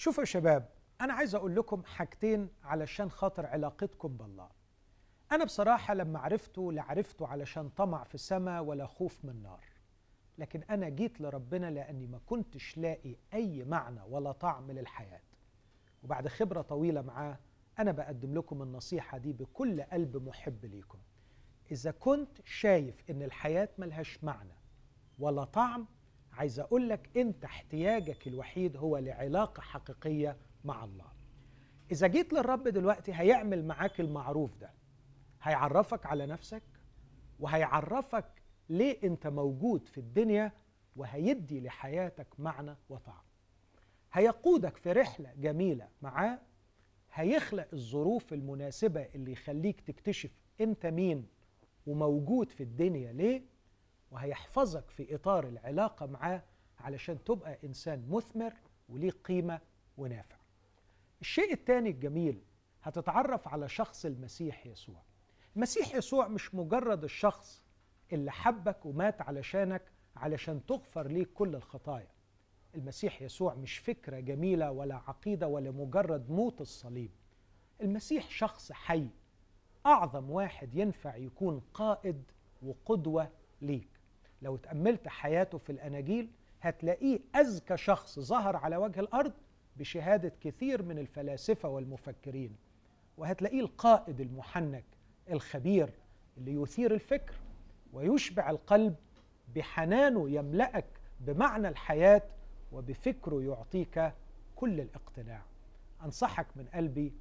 شوفوا يا شباب، أنا عايز أقول لكم حاجتين علشان خاطر علاقتكم بالله. أنا بصراحة لما عرفته لا عرفته علشان طمع في السماء ولا خوف من نار، لكن أنا جيت لربنا لأني ما كنتش لاقي أي معنى ولا طعم للحياة. وبعد خبرة طويلة معاه أنا بقدم لكم النصيحة دي بكل قلب محب ليكم. إذا كنت شايف إن الحياة ملهاش معنى ولا طعم، عايز أقول لك أنت احتياجك الوحيد هو لعلاقة حقيقية مع الله. إذا جيت للرب دلوقتي هيعمل معاك المعروف ده، هيعرفك على نفسك وهيعرفك ليه أنت موجود في الدنيا، وهيدي لحياتك معنى وطعم. هيقودك في رحلة جميلة معاه، هيخلق الظروف المناسبة اللي يخليك تكتشف أنت مين وموجود في الدنيا ليه، وهيحفظك في إطار العلاقة معاه علشان تبقى إنسان مثمر وليه قيمة ونافع. الشيء الثاني الجميل، هتتعرف على شخص المسيح يسوع. المسيح يسوع مش مجرد الشخص اللي حبك ومات علشانك علشان تغفر ليك كل الخطايا. المسيح يسوع مش فكرة جميلة ولا عقيدة ولا مجرد موت الصليب. المسيح شخص حي، أعظم واحد ينفع يكون قائد وقدوة ليك. لو تأملت حياته في الأناجيل هتلاقيه أذكى شخص ظهر على وجه الأرض بشهادة كثير من الفلاسفة والمفكرين، وهتلاقيه القائد المحنك الخبير اللي يثير الفكر ويشبع القلب بحنانه، يملأك بمعنى الحياة وبفكره يعطيك كل الاقتناع. أنصحك من قلبي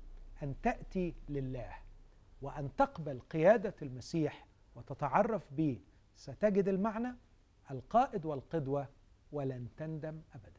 أن تأتي لله وأن تقبل قيادة المسيح وتتعرف به، ستجد المعنى، القائد والقدوة، ولن تندم أبدا.